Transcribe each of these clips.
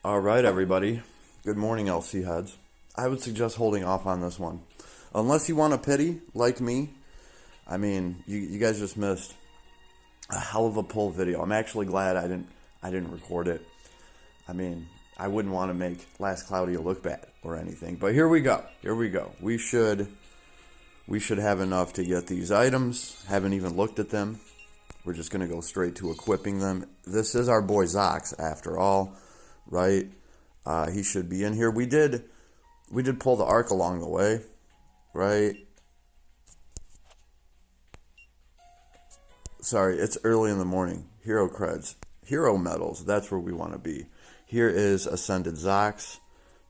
All right, everybody. Good morning, LC heads. I would suggest holding off on this one. Unless you want a pity, like me. I mean, you guys just missed a hell of a pull video. I'm actually glad I didn't record it. I mean, I wouldn't want to make Last Cloudia look bad or anything. But here we go. Here we go. We should have enough to get these items. Haven't even looked at them. We're just going to go straight to equipping them. This is our boy Zaix, after all, right? He should be in here. We did pull the Ark along the way, right? Sorry, it's early in the morning. Hero creds. Hero medals, that's where we want to be. Here is Ascended Zaix,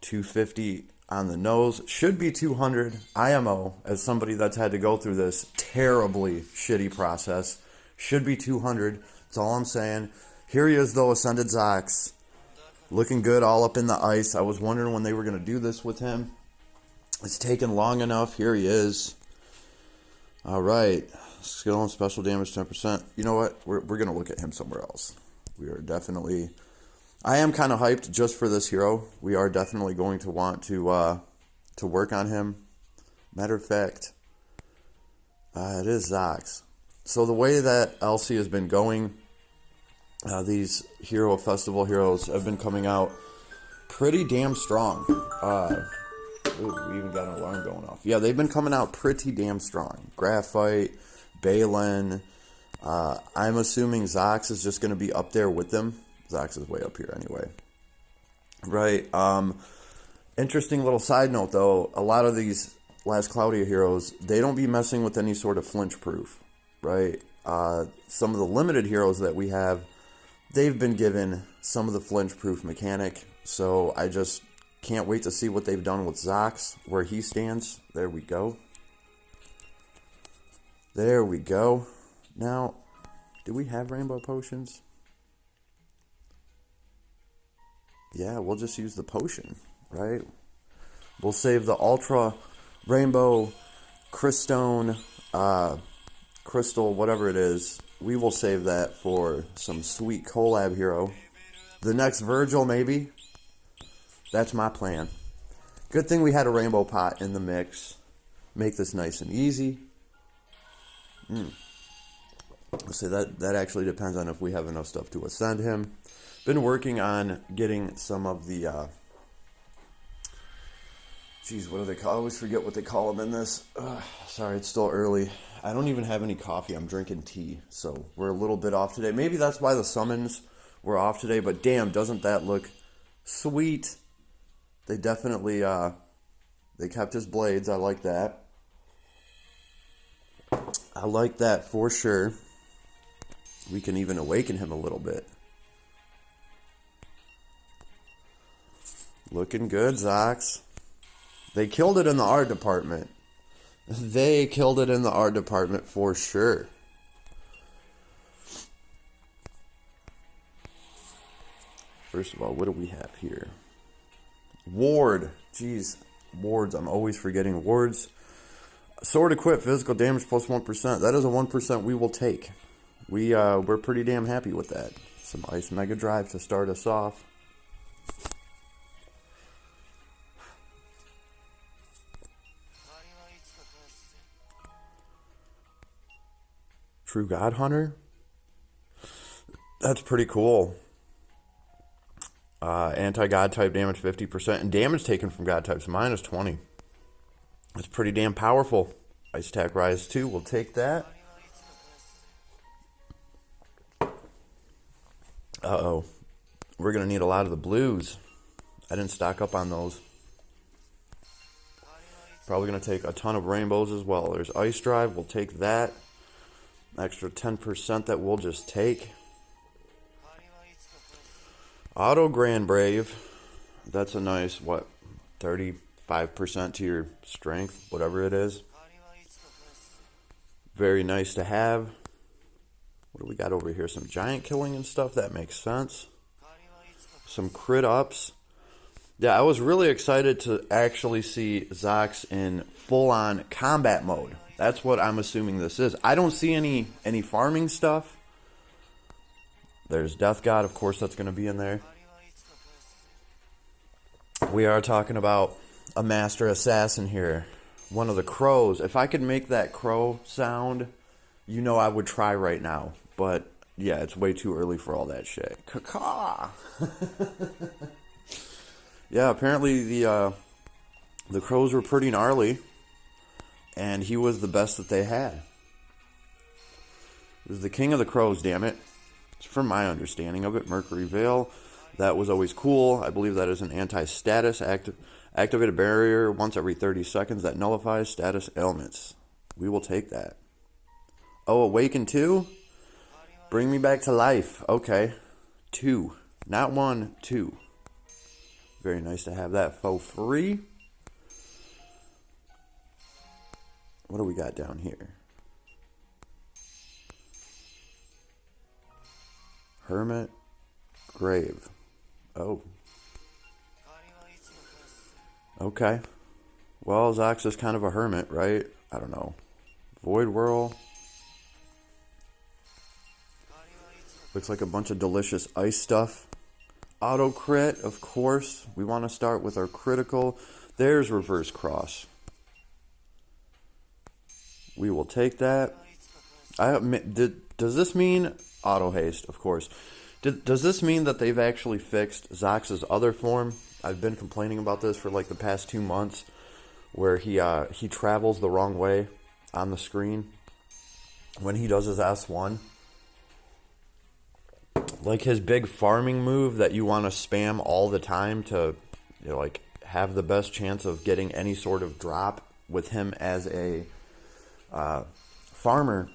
250 on the nose. Should be 200 IMO, as somebody that's had to go through this terribly shitty process. Should be 200, that's all I'm saying. Here he is, though, Ascended Zaix. Looking good all up in the ice. I was wondering when they were going to do this with him. It's taken long enough. Here he is. All right. Skill and special damage 10%. You know what? We're going to look at him somewhere else. We are definitely... I am kind of hyped just for this hero. We are definitely going to want to work on him. Matter of fact, it is Zaix. So the way that LC has been going, these hero festival heroes have been coming out pretty damn strong. We even got an alarm going off. Yeah, they've been coming out pretty damn strong. Graphite, Balin. I'm assuming Zaix is just going to be up there with them. Zaix is way up here anyway. Right. Interesting little side note, though. A lot of these Last Cloudia heroes, they don't be messing with any sort of flinch proof. Right. Some of the limited heroes that we have, they've been given some of the flinch proof mechanic. So I just can't wait to see what they've done with Zaix, where he stands. There we go. There we go. Now, do we have rainbow potions? Yeah, we'll just use the potion, right? We'll save the Ultra Rainbow Crystone, Crystal, whatever it is. We will save that for some sweet collab hero. The next Virgil, maybe. That's my plan. Good thing we had a rainbow pot in the mix. Make this nice and easy. So that actually depends on if we have enough stuff to ascend him. Been working on getting some of the, what do they call? I always forget what they call them in this. Sorry, it's still early. I don't even have any coffee. I'm drinking tea, so we're a little bit off today. Maybe that's why the summons were off today, but damn, doesn't that look sweet? They definitely, they kept his blades. I like that. I like that for sure. We can even awaken him a little bit. Looking good, Zaix. They killed it in the art department. They killed it in the art department for sure. First of all, what do we have here? Ward. Jeez, wards. I'm always forgetting wards. Sword equipped, physical damage plus 1%. That is a 1% we will take. We're pretty damn happy with that. Some Ice Mega Drive to start us off. True God Hunter. That's pretty cool. Anti-God type damage 50%. And damage taken from God types minus 20. That's pretty damn powerful. Ice Attack Rise 2. We'll take that. Uh-oh. We're going to need a lot of the blues. I didn't stock up on those. Probably going to take a ton of rainbows as well. There's Ice Drive. We'll take that. Extra 10% that we'll just take. Auto Grand Brave. That's a nice, 35% to your strength, whatever it is. Very nice to have. What do we got over here? Some giant killing and stuff. That makes sense. Some crit ups. Yeah, I was really excited to actually see Zaix in full-on combat mode. That's what I'm assuming this is. I don't see any farming stuff. There's Death God, of course, that's going to be in there. We are talking about a master assassin here. One of the crows. If I could make that crow sound, you know I would try right now. But yeah, it's way too early for all that shit. Caw. Yeah, apparently the crows were pretty gnarly, and he was the best that they had. He was the king of the crows, damn it. From my understanding of it, Mercury Veil. That was always cool. I believe that is an anti-status. Activate a barrier once every 30 seconds that nullifies status ailments. We will take that. Oh, Awaken 2? Bring me back to life. Okay. 2. Not 1, 2. Very nice to have that for free. What do we got down here? Hermit. Grave. Oh. Okay. Well, Zaix is kind of a hermit, right? I don't know. Void Whirl. Looks like a bunch of delicious ice stuff. Auto crit, of course. We want to start with our critical. There's Reverse Cross. We will take that. Does this mean auto haste? Of course. Does this mean that they've actually fixed Zaix's other form? I've been complaining about this for like the past 2 months, where he travels the wrong way on the screen when he does his S1. Like his big farming move that you want to spam all the time to, you know, like have the best chance of getting any sort of drop with him as a farmer.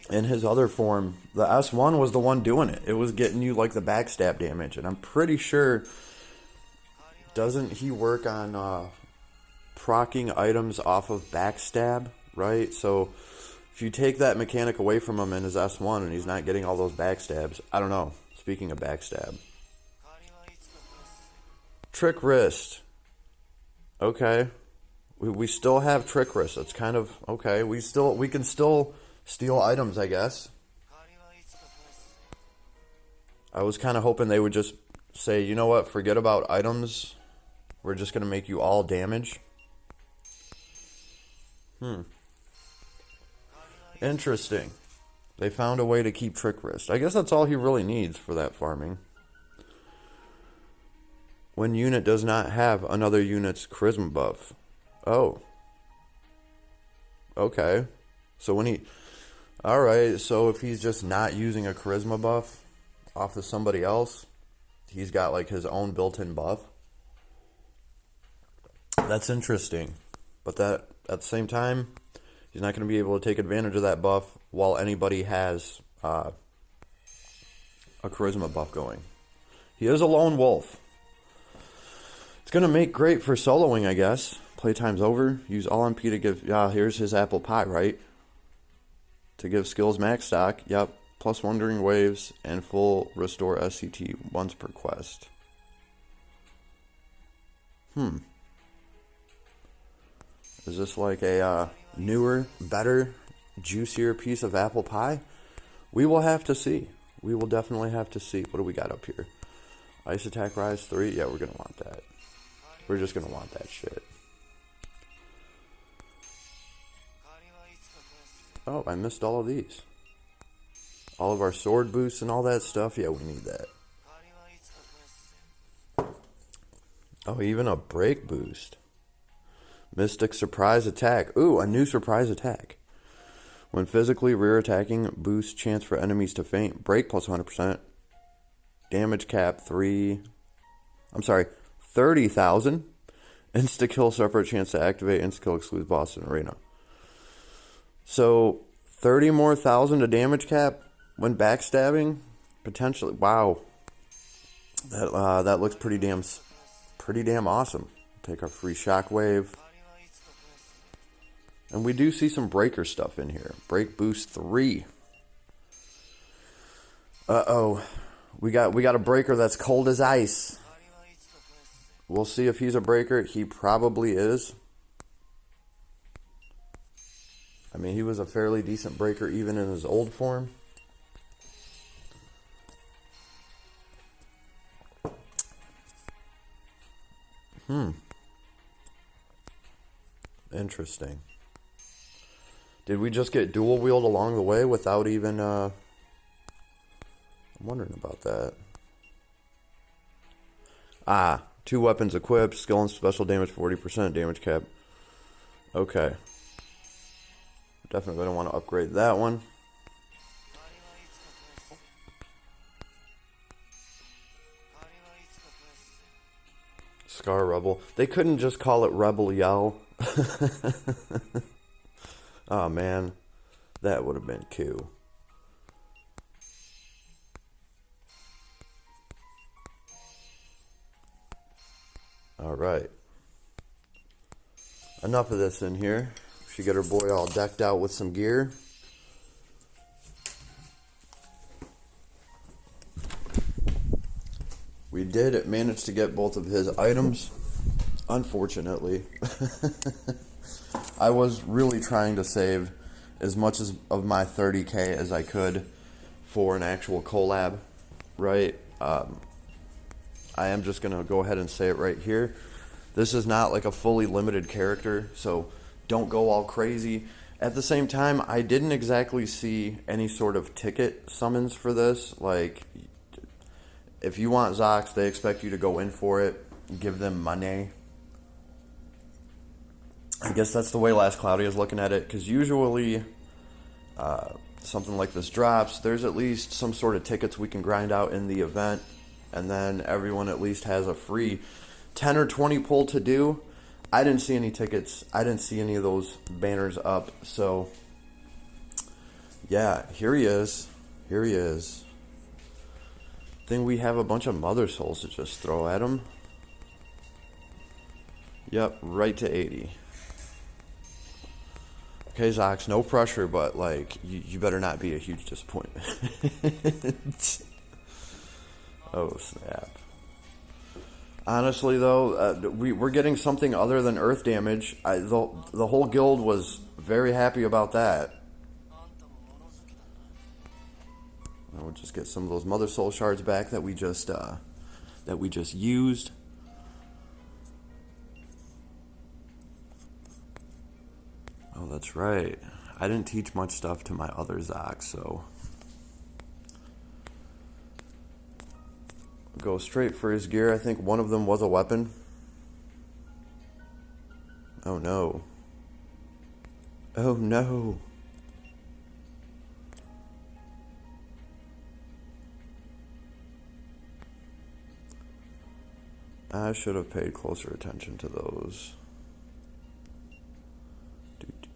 In his other form, the S1 was the one doing it. It was getting you like the backstab damage. And I'm pretty sure, doesn't he work on proccing items off of backstab, right? So if you take that mechanic away from him in his S1 and he's not getting all those backstabs, I don't know. Speaking of backstab. Trick Wrist. Okay. We still have Trick Wrist. It's kind of, okay. We can still steal items, I guess. I was kind of hoping they would just say, you know what, forget about items. We're just going to make you all damage. Interesting. They found a way to keep Trick Wrist. I guess that's all he really needs for that farming. When unit does not have another unit's charisma buff. Oh. Okay. So when he... Alright, so if he's just not using a charisma buff off of somebody else, he's got like his own built-in buff. That's interesting. But that at the same time, he's not going to be able to take advantage of that buff while anybody has a charisma buff going. He is a lone wolf. It's going to make great for soloing, I guess. Playtime's over. Use all MP to give... here's his apple pie, right? To give skills max stock, yep, plus Wandering Waves, and full restore SCT once per quest. Is this like a newer, better, juicier piece of apple pie? We will have to see. We will definitely have to see. What do we got up here? Ice attack rise 3? Yeah, we're going to want that. We're just going to want that shit. Oh, I missed all of these. All of our sword boosts and all that stuff. Yeah, we need that. Oh, even a break boost. Mystic surprise attack. Ooh, a new surprise attack. When physically rear attacking, boost chance for enemies to faint. Break plus 100%. Damage cap 30,000. Insta kill separate chance to activate. Insta kill excludes boss in arena. So 30 more thousand to damage cap when backstabbing, potentially. Wow, that looks pretty damn awesome. Take our free shockwave, and we do see some breaker stuff in here. Break boost 3. We got a breaker that's cold as ice. We'll see if he's a breaker. He probably is. I mean, he was a fairly decent breaker even in his old form. Interesting. Did we just get dual wield along the way without even, I'm wondering about that. Ah, 2 weapons equipped, skill and special damage 40%, damage cap. Okay. Definitely don't want to upgrade that one. Scar Rebel. They couldn't just call it Rebel Yell. Oh man, that would have been cool. Alright. Enough of this in here. She got her boy all decked out with some gear. We did manage to get both of his items. Unfortunately. I was really trying to save as much of my 30k as I could for an actual collab, right? I am just going to go ahead and say it right here. This is not like a fully limited character, so don't go all crazy. At the same time, I didn't exactly see any sort of ticket summons for this. Like, if you want Zaix, they expect you to go in for it, give them money. I guess that's the way Last Cloudia is looking at it, because usually something like this drops, there's at least some sort of tickets we can grind out in the event, and then everyone at least has a free 10 or 20 pull to do. I didn't see any tickets. I didn't see any of those banners up, so yeah, here he is. Here he is. Then we have a bunch of Mother Souls to just throw at him. Yep, right to 80. Okay, Zaix, no pressure, but, like, you better not be a huge disappointment. Oh, snap. Honestly, though, we're getting something other than earth damage. The whole guild was very happy about that. We'll just get some of those Mother Soul shards back that we just used. Oh, that's right. I didn't teach much stuff to my other Zaix, so go straight for his gear. I think one of them was a weapon. Oh no. Oh no. I should have paid closer attention to those.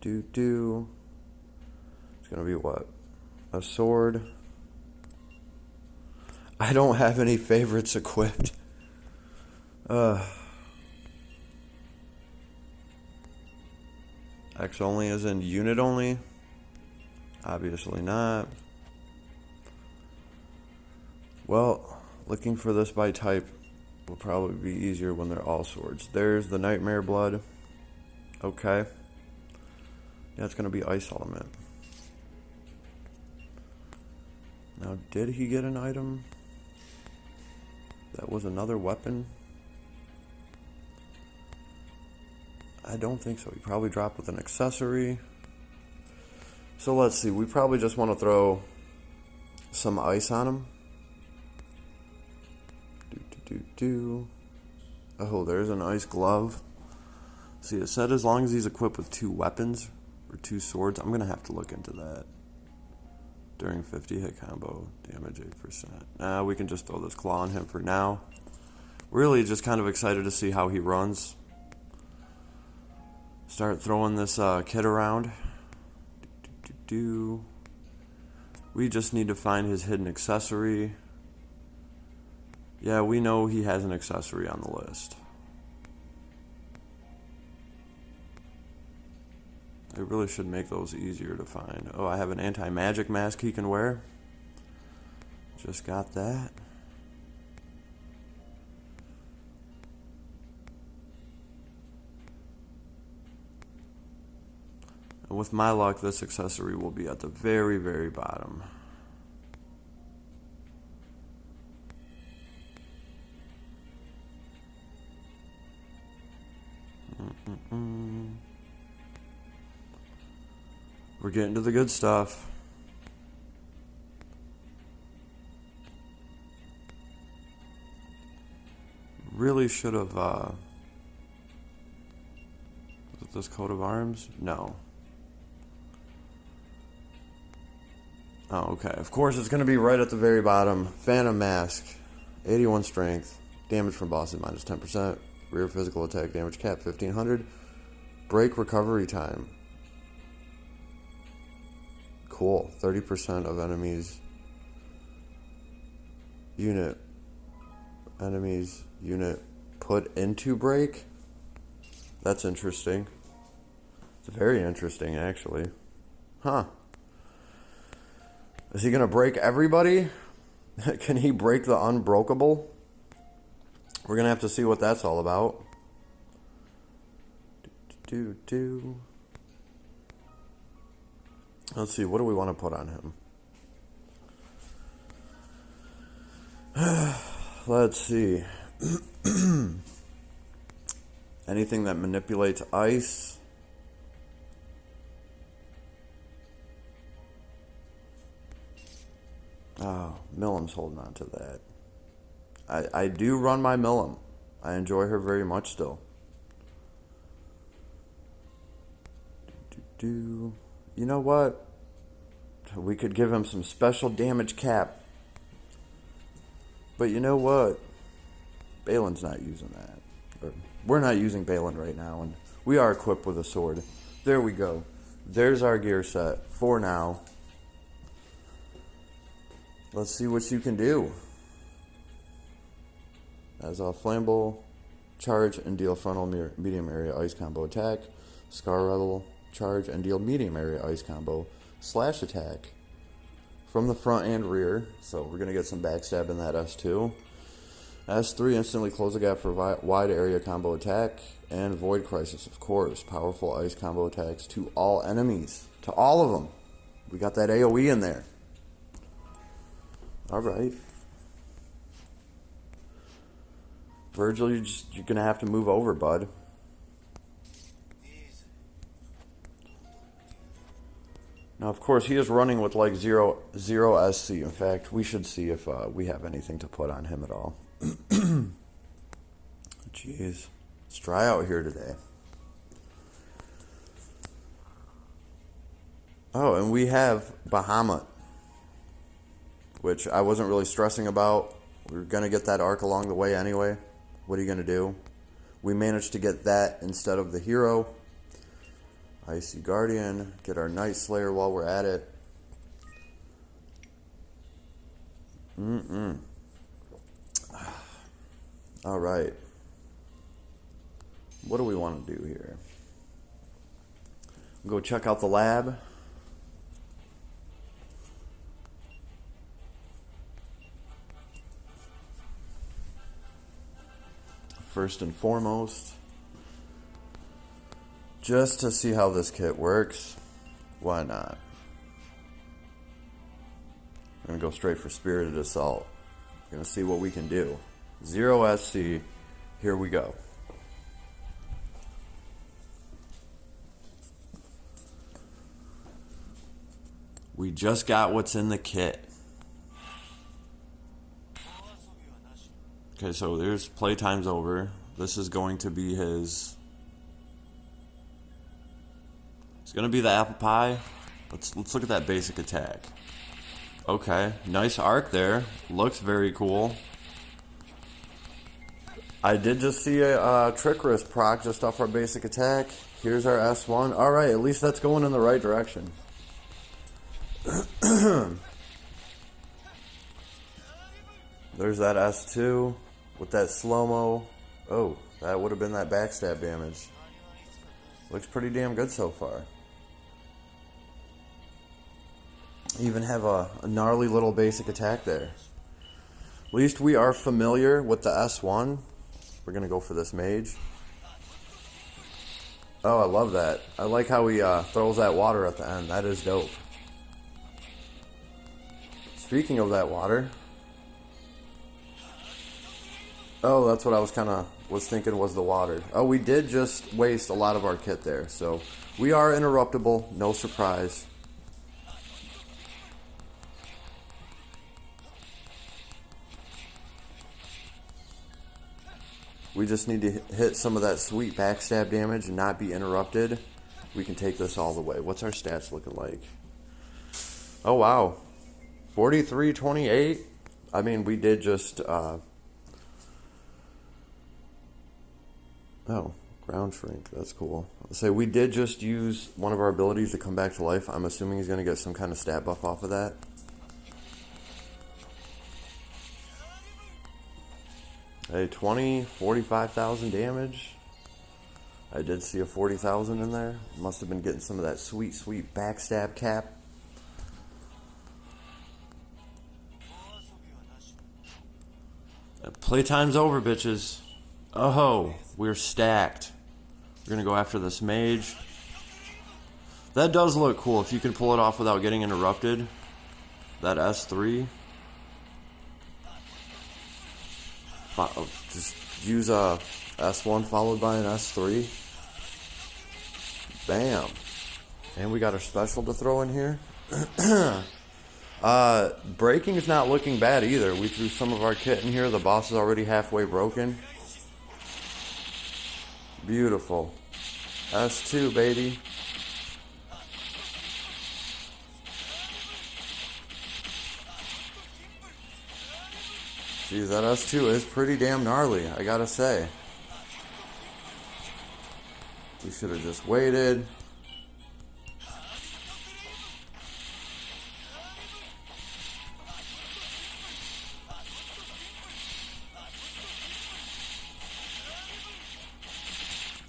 It's gonna be what? A sword. I don't have any favorites equipped. X only as in unit only? Obviously not. Well, looking for this by type will probably be easier when they're all swords. There's the Nightmare Blood. Okay. Yeah, it's going to be Ice Element. Now, did he get an item? That was another weapon? I don't think so. He probably dropped with an accessory. So let's see. We probably just want to throw some ice on him. Oh, there's an ice glove. See, it said as long as he's equipped with 2 weapons or 2 swords. I'm going to have to look into that. During 50 hit combo, damage 8%. Nah, we can just throw this claw on him for now. Really just kind of excited to see how he runs. Start throwing this kid around. We just need to find his hidden accessory. Yeah, we know he has an accessory on the list. It really should make those easier to find. Oh, I have an anti-magic mask he can wear. Just got that. And with my luck, this accessory will be at the very, very bottom. We're getting to the good stuff. Really should have, was it this coat of arms? No. Oh, okay. Of course, it's going to be right at the very bottom. Phantom Mask, 81 strength, damage from bosses minus 10%, rear physical attack damage cap 1500, break recovery time. Cool. 30% of enemies unit put into break. That's interesting. It's very interesting, actually. Huh. Is he going to break everybody? Can he break the unbreakable? We're going to have to see what that's all about. Let's see, what do we want to put on him? Let's see. Anything that manipulates ice. Oh, Millam's holding on to that. I do run my Millam. I enjoy her very much still. You know what? We could give him some special damage cap. But you know what? Balin's not using that. Or, we're not using Balin right now, and we are equipped with a sword. There we go. There's our gear set for now. Let's see what you can do. As a flammable, charge and deal frontal medium area ice combo attack. Scar Rebel, charge and deal medium area ice combo slash attack from the front and rear. So we're going to get some backstab in that S2. S3, instantly close the gap for wide area combo attack. And Void Crisis, of course. Powerful ice combo attacks to all enemies. To all of them. We got that AoE in there. Alright. Virgil, you're going to have to move over, bud. Now, of course, he is running with like zero SC. In fact, we should see if we have anything to put on him at all. Jeez. It's dry out here today. Oh, and we have Bahamut, which I wasn't really stressing about. We were going to get that arc along the way anyway. What are you going to do? We managed to get that instead of the hero. Icy Guardian. Get our Night Slayer while we're at it. Alright. What do we want to do here? Go check out the lab. First and foremost, just to see how this kit works. Why not? I'm going to go straight for Spirited Assault. Going to see what we can do. 0 SC. Here we go. We just got what's in the kit. Okay, so there's playtime's over. This is going to be his... It's going to be the apple pie. Let's look at that basic attack. Okay, nice arc there. Looks very cool. I did just see a Trick Wrist proc just off our basic attack. Here's our S1. Alright, at least that's going in the right direction. There's that S2 with that slow-mo. Oh, that would have been that backstab damage. Looks pretty damn good so far. Even have a gnarly little basic attack there. At least we are familiar with the S1. We're going to go for this mage. Oh, I love that. I like how he throws that water at the end. That is dope. Speaking of that water... Oh, that's what I was thinking was the water. Oh, we did just waste a lot of our kit there. So, we are interruptible. No surprise. We just need to hit some of that sweet backstab damage and not be interrupted. We can take this all the way. What's our stats looking like? Oh, wow. 43-28. I mean, we did just... oh, ground shrink. That's cool. So we did just use one of our abilities to come back to life. I'm assuming he's going to get some kind of stat buff off of that. Hey, 45,000 damage. I did see a 40,000 in there. Must have been getting some of that sweet, sweet backstab cap. Playtime's over, bitches. Oh, we're stacked. We're gonna go after this mage. That does look cool if you can pull it off without getting interrupted. That S3. Just use a S1 followed by an S3. Bam. And we got our special to throw in here. Breaking is not looking bad either. We threw some of our kit in here. The boss is already halfway broken. Beautiful. S2, baby. Geez, that S2 is pretty damn gnarly, I gotta say. We should have just waited.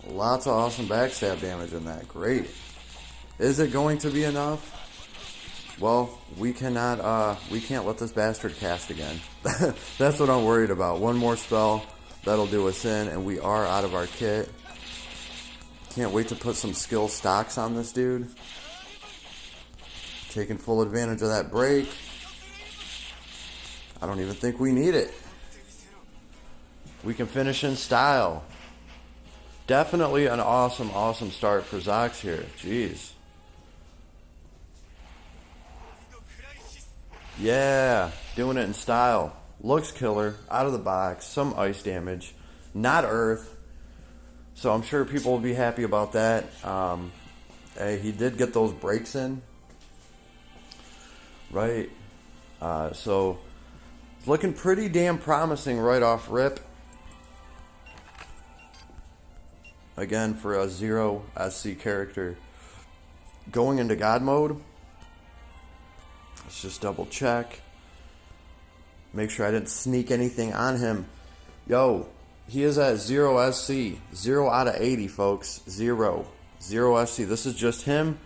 Lots of awesome backstab damage in that. Great. Is it going to be enough? Well, we can't let this bastard cast again. That's what I'm worried about. One more spell, that'll do us in, and we are out of our kit. Can't wait to put some skill stocks on this dude. Taking full advantage of that break. I don't even think we need it. We can finish in style. Definitely an awesome, awesome start for Zaix here. Jeez. Yeah, doing it in style. Looks killer, out of the box, some ice damage, not earth. So I'm sure people will be happy about that. Hey, he did get those breaks in. Right. So it's looking pretty damn promising right off rip. Again, for a 0 SC character. Going into God mode. Let's just double check. Make sure I didn't sneak anything on him. Yo, he is at 0 SC. 0 out of 80, folks. 0. 0 SC. This is just him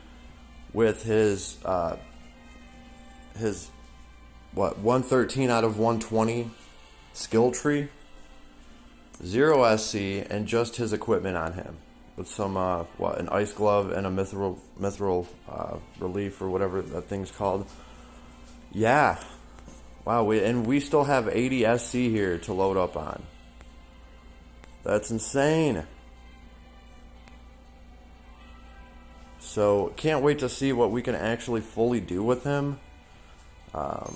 with his 113 out of 120 skill tree. 0 SC and just his equipment on him. With some, an ice glove and a mithril relief or whatever that thing's called. Yeah. Wow, we still have 80 SC here to load up on. That's insane. So, can't wait to see what we can actually fully do with him. I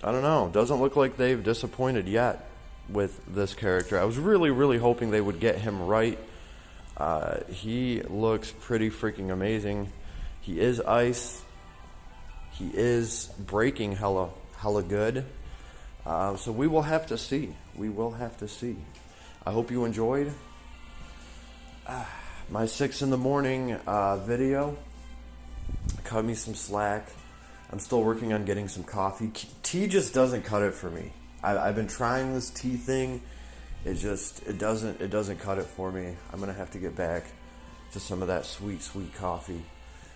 don't know. Doesn't look like they've disappointed yet with this character. I was really, really hoping they would get him right. He looks pretty freaking amazing. He is ice. He is breaking hella good. So we will have to see. We will have to see. I hope you enjoyed my 6 in the morning video. Cut me some slack. I'm still working on getting some coffee. Tea just doesn't cut it for me. I've been trying this tea thing. It doesn't cut it for me. I'm gonna have to get back to some of that sweet coffee.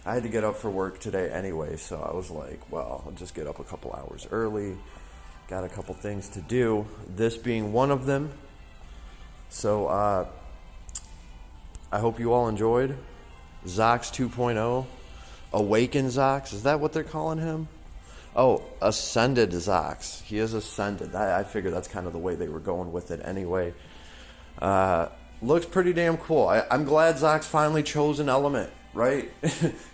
I had to get up for work today anyway, so I was like, well, I'll just get up a couple hours early. Got a couple things to do, this being one of them. So I hope you all enjoyed Zaix 2.0. Awakened Zaix, is that what they're calling him? Oh, Ascended Zaix. He is Ascended. I figured that's kind of the way they were going with it anyway. Looks pretty damn cool. I'm glad Zaix finally chose an element, right?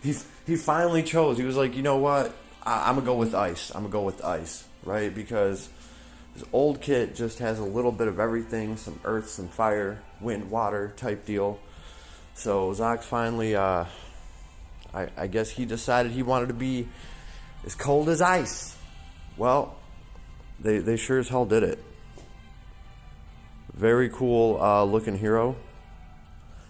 he finally chose. He was like, you know what? I'm going to go with ice. I'm going to go with ice, right? Because His old kit just has a little bit of everything, some earth, some fire, wind, water type deal. So Zaix finally, I guess he decided he wanted to be as cold as ice. Well, they sure as hell did it. Very cool looking hero.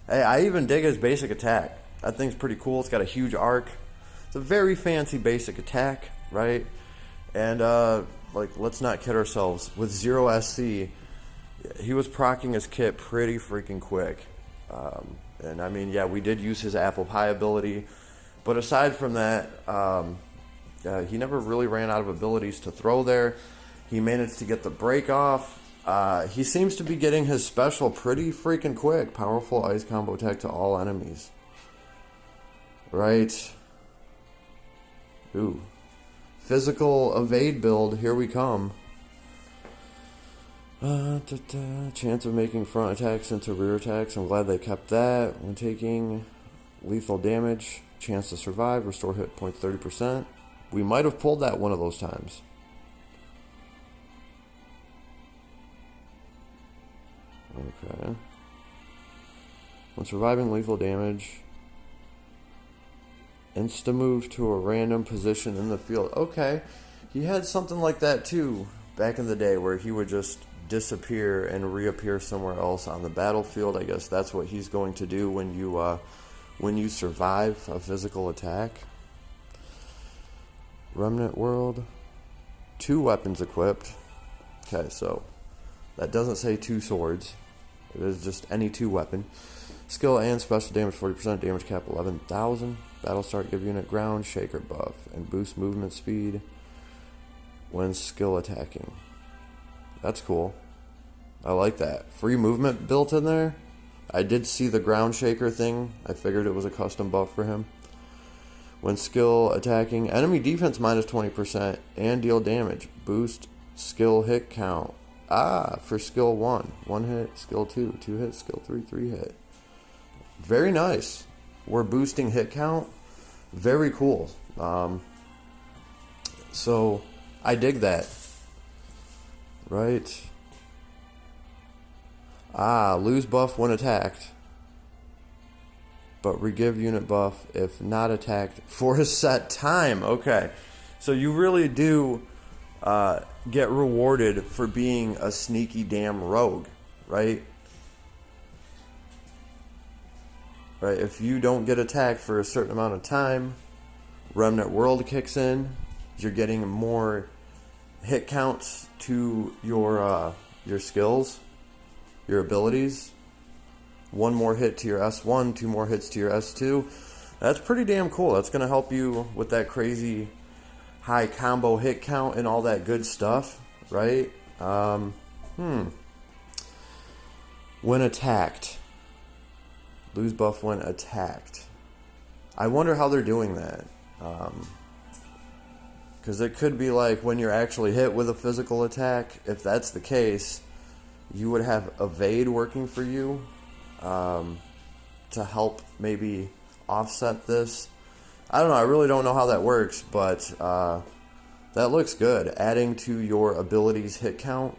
Hey, I even dig his basic attack. That thing's pretty cool. It's got a huge arc. It's a very fancy basic attack, right? And like, let's not kid ourselves. With 0 SC, he was proccing his kit pretty freaking quick. And I mean, yeah, we did use his apple pie ability, but aside from that, he never really ran out of abilities to throw there. He managed to get the break off. He seems to be getting his special pretty freaking quick. Powerful ice combo attack to all enemies. Right. Ooh. Physical evade build. Here we come. Chance of making front attacks into rear attacks. I'm glad they kept that. When taking lethal damage, chance to survive, restore hit points 30%. We might have pulled that one of those times. Okay. When surviving lethal damage, insta-move to a random position in the field. Okay. He had something like that too back in the day where he would just disappear and reappear somewhere else on the battlefield. I guess that's what he's going to do when you survive a physical attack. Remnant World. 2 weapons equipped. Okay, so that doesn't say 2 swords. It is just any 2 weapon. Skill and special damage 40%, damage cap 11,000. Battle start, give unit ground shaker buff and boost movement speed when skill attacking. That's cool. I like that. Free movement built in there. I did see the ground shaker thing. I figured it was a custom buff for him. When skill attacking, enemy defense minus 20% and deal damage. Boost skill hit count. For skill 1. 1 hit, skill 2. 2 hit, skill 3. 3 hit. Very nice. We're boosting hit count. Very cool. So, I dig that. Right. Lose buff when attacked. But re-give unit buff if not attacked for a set time. Okay. So you really do get rewarded for being a sneaky damn rogue, right? Right. If you don't get attacked for a certain amount of time, Remnant World kicks in. You're getting more hit counts to your skills, your abilities. 1 more hit to your S1, 2 more hits to your S2. That's pretty damn cool. That's going to help you with that crazy high combo hit count and all that good stuff, right? When attacked. Lose buff when attacked. I wonder how they're doing that. Because it could be like when you're actually hit with a physical attack. If that's the case, you would have evade working for you to help maybe offset this. I don't know. I really don't know how that works, but that looks good. Adding to your abilities hit count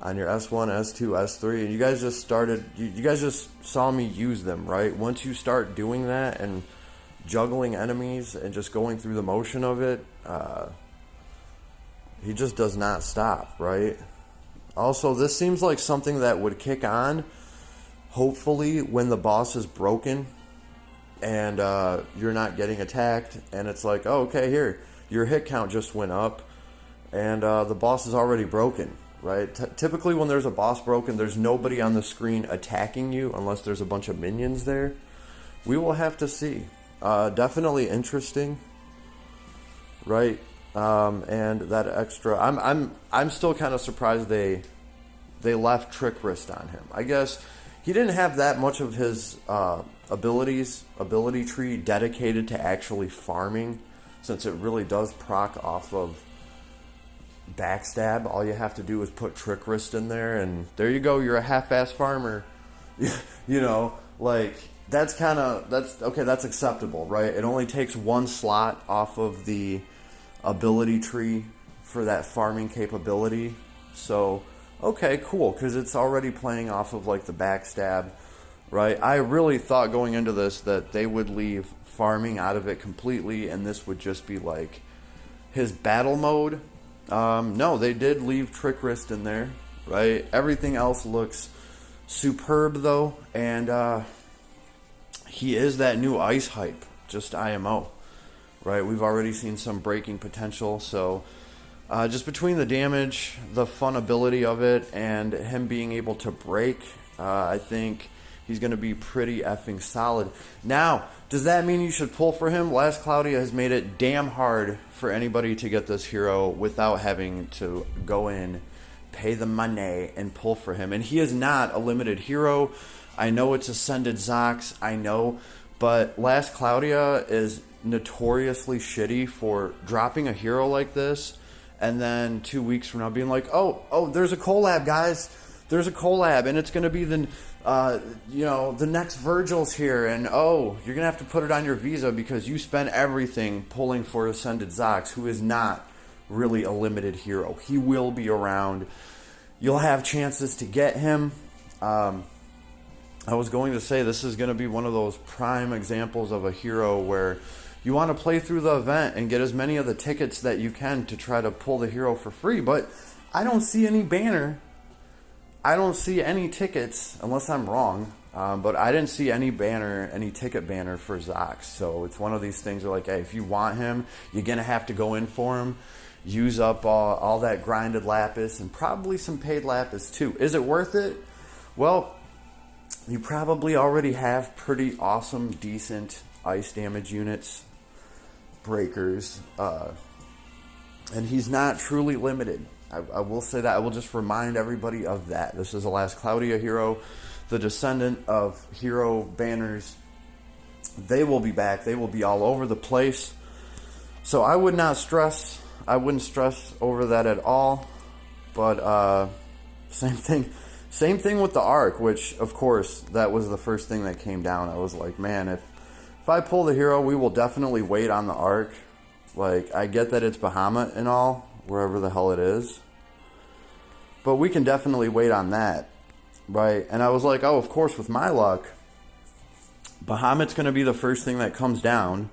on your S1, S2, S3, and you guys just started. You guys just saw me use them, right? Once you start doing that and juggling enemies and just going through the motion of it, he just does not stop, right? Also, this seems like something that would kick on, hopefully, when the boss is broken and you're not getting attacked, and it's like, oh, okay, here, your hit count just went up, and the boss is already broken, right? Typically, when there's a boss broken, there's nobody on the screen attacking you unless there's a bunch of minions there. We will have to see. Definitely interesting, right? And that extra, I'm still kind of surprised they left Trick Wrist on him. I guess he didn't have that much of his ability tree dedicated to actually farming, since it really does proc off of backstab. All you have to do is put Trick Wrist in there, and there you go. You're a half-ass farmer. You know, like, that's okay. That's acceptable, right? It only takes 1 slot off of the ability tree for that farming capability. So, okay, cool, because it's already playing off of like the backstab, right? I really thought going into this that they would leave farming out of it completely, and this would just be like his battle mode. No, they did leave Trick Wrist in there, right? Everything else looks superb though, and he is that new ice hype, just IMO, right? We've already seen some breaking potential, so just between the damage, the fun ability of it, and him being able to break, I think he's going to be pretty effing solid. Now, does that mean you should pull for him? Last Cloudia has made it damn hard for anybody to get this hero without having to go in, pay the money, and pull for him. And he is not a limited hero. I know it's Ascended Zaix, I know, but Last Cloudia is notoriously shitty for dropping a hero like this, and then 2 weeks from now being like, oh, there's a collab, guys. There's a collab, and it's going to be the next Virgil's here, and you're going to have to put it on your visa because you spent everything pulling for Ascended Zaix, who is not really a limited hero. He will be around. You'll have chances to get him. I was going to say this is going to be one of those prime examples of a hero where you want to play through the event and get as many of the tickets that you can to try to pull the hero for free, but I don't see any banner. I don't see any tickets, unless I'm wrong, but I didn't see any ticket banner for Zaix. So it's one of these things where, like, hey, if you want him, you're going to have to go in for him, use up all that grinded lapis, and probably some paid lapis too. Is it worth it? Well, you probably already have pretty awesome, decent ice damage units, breakers, and he's not truly limited. I will say that. I will just remind everybody of that. This is the Last Cloudia hero, the descendant of hero banners. They will be back. They will be all over the place. So I wouldn't stress over that at all. But same thing with the Ark, which, of course, that was the first thing that came down. I was like, man, if I pull the hero, we will definitely wait on the Ark. Like, I get that it's Bahamut and all, wherever the hell it is, but we can definitely wait on that, right? And I was like, oh, of course, with my luck, Bahamut's going to be the first thing that comes down,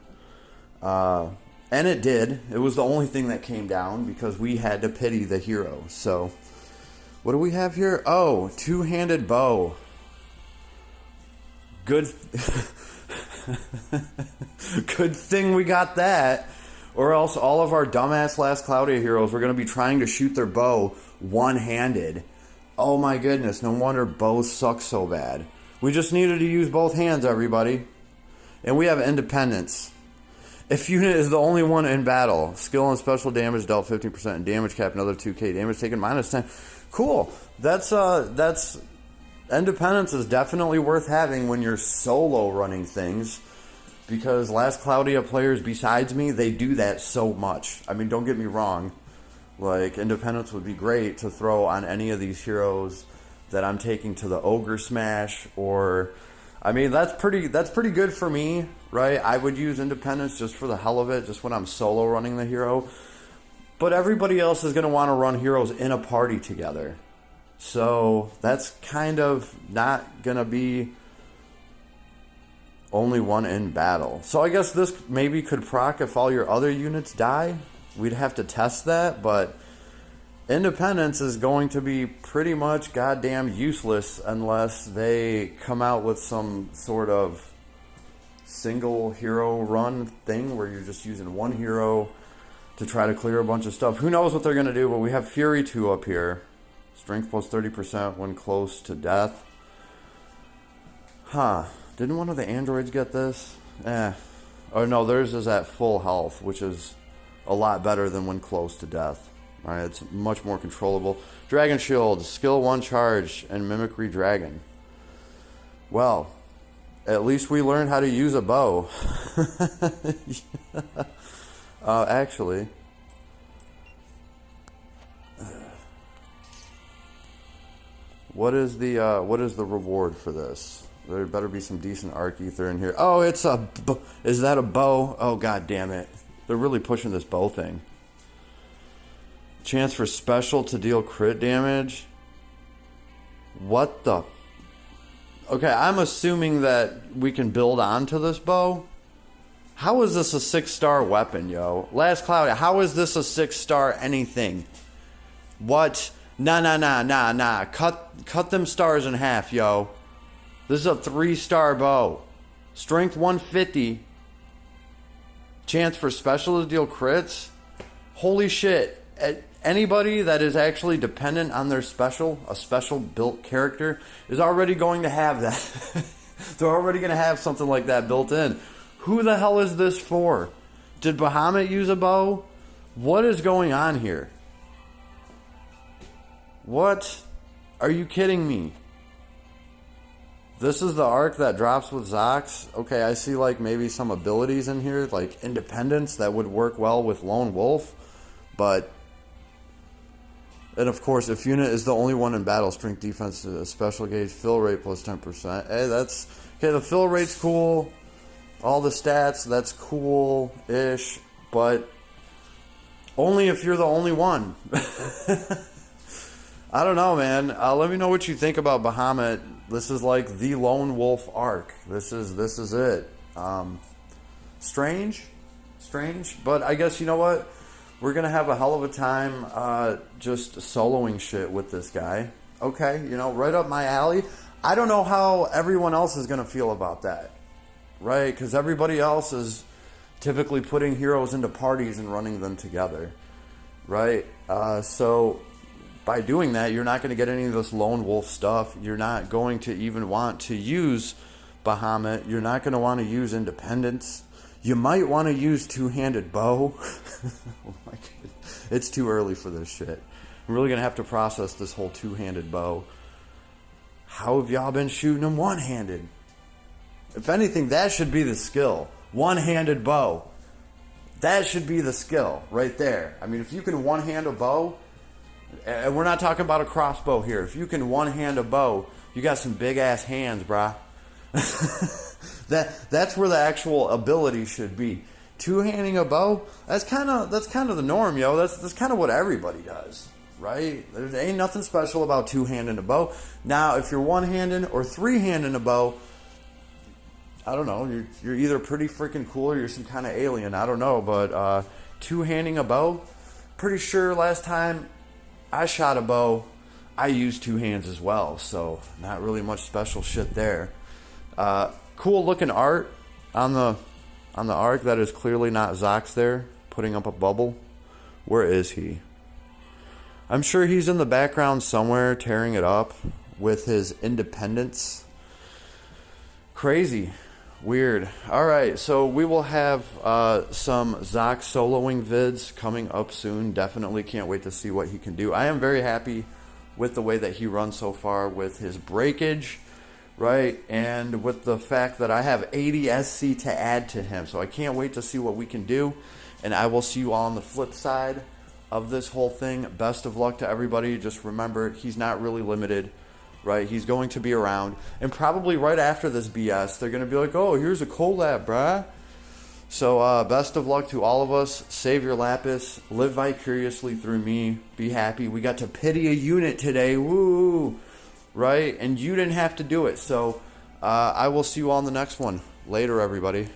and it did. It was the only thing that came down because we had to pity the hero. So what do we have here? Oh, two-handed bow. Good good thing we got that. Or else all of our dumbass Last Cloudia heroes were going to be trying to shoot their bow one-handed. Oh my goodness, no wonder bows suck so bad. We just needed to use both hands, everybody. And we have independence. If unit is the only one in battle, skill and special damage dealt 15%, and damage cap another 2k, damage taken minus 10. Cool. That's independence is definitely worth having when you're solo running things. Because Last Cloudia players besides me, they do that so much. I mean, don't get me wrong. Like, Independence would be great to throw on any of these heroes that I'm taking to the Ogre Smash. Or, I mean, that's pretty good for me, right? I would use Independence just for the hell of it, just when I'm solo running the hero. But everybody else is going to want to run heroes in a party together. So, that's kind of not going to be only one in battle. So I guess this maybe could proc if all your other units die. We'd have to test that, but Independence is going to be pretty much goddamn useless unless they come out with some sort of single hero run thing where you're just using one hero to try to clear a bunch of stuff. Who knows what they're going to do, but we have Fury 2 up here. Strength plus 30% when close to death. Huh. Didn't one of the androids get this? Oh no, theirs is at full health, which is a lot better than when close to death. Alright, it's much more controllable. Dragon Shield, skill 1 charge, and Mimicry Dragon. Well, at least we learned how to use a bow. Actually, what is the reward for this? There better be some decent Arc Ether in here. Oh, is that a bow? Oh, god damn it. They're really pushing this bow thing. Chance for special to deal crit damage. What the? Okay, I'm assuming that we can build onto this bow. How is this a 6-star weapon, yo? Last Cloudia, how is this a 6-star anything? What? Nah. Cut them stars in half, yo. This is a 3-star bow. Strength 150. Chance for special to deal crits. Holy shit. Anybody that is actually dependent on their special, a special built character, is already going to have that. They're already going to have something like that built in. Who the hell is this for? Did Bahamut use a bow? What is going on here? What? Are you kidding me? This is the arc that drops with Zaix. Okay, I see like maybe some abilities in here, like independence that would work well with Lone Wolf. But, and of course, if unit is the only one in battle, strength, defense, special gauge, fill rate plus 10%. Hey, that's, okay, the fill rate's cool. All the stats, that's cool-ish. But only if you're the only one. I don't know, man. Let me know what you think about Bahamut. This is like the Lone Wolf arc. This is it. Strange, but I guess you know what? We're gonna have a hell of a time just soloing shit with this guy. Okay, you know, right up my alley. I don't know how everyone else is gonna feel about that, right? Because everybody else is typically putting heroes into parties and running them together, right? So by doing that, you're not going to get any of this lone wolf stuff. You're not going to even want to use Bahamut. You're not going to want to use independence. You might want to use two-handed bow. Oh my God. It's too early for this shit. I'm really going to have to process this whole two-handed bow. How have y'all been shooting them one-handed? If anything, that should be the skill. One-handed bow. That should be the skill right there. I mean, if you can one-hand a bow, and we're not talking about a crossbow here. If you can one-hand a bow, you got some big-ass hands, brah. That's where the actual ability should be. Two-handing a bow, that's kind of the norm, yo. That's kind of what everybody does, right? There ain't nothing special about two-handing a bow. Now, if you're one-handing or three-handing a bow, I don't know. You're either pretty freaking cool or you're some kind of alien. I don't know, but two-handing a bow, pretty sure last time I shot a bow, I used two hands as well, so not really much special shit there. Cool looking art on the arc. That is clearly not Zaix there, putting up a bubble. Where is he? I'm sure he's in the background somewhere, tearing it up with his independence. Crazy. Weird. Alright, so we will have some Zaix soloing vids coming up soon. Definitely can't wait to see what he can do. I am very happy with the way that he runs so far with his breakage, right? And with the fact that I have 80 SC to add to him. So I can't wait to see what we can do. And I will see you all on the flip side of this whole thing. Best of luck to everybody. Just remember, he's not really limited. Right, he's going to be around, and probably right after this BS, they're going to be like, "Oh, here's a collab, bruh." So, best of luck to all of us. Save your lapis, live vicariously through me. Be happy. We got to pity a unit today, woo! Right, and you didn't have to do it. So, I will see you all in the next one. Later, everybody.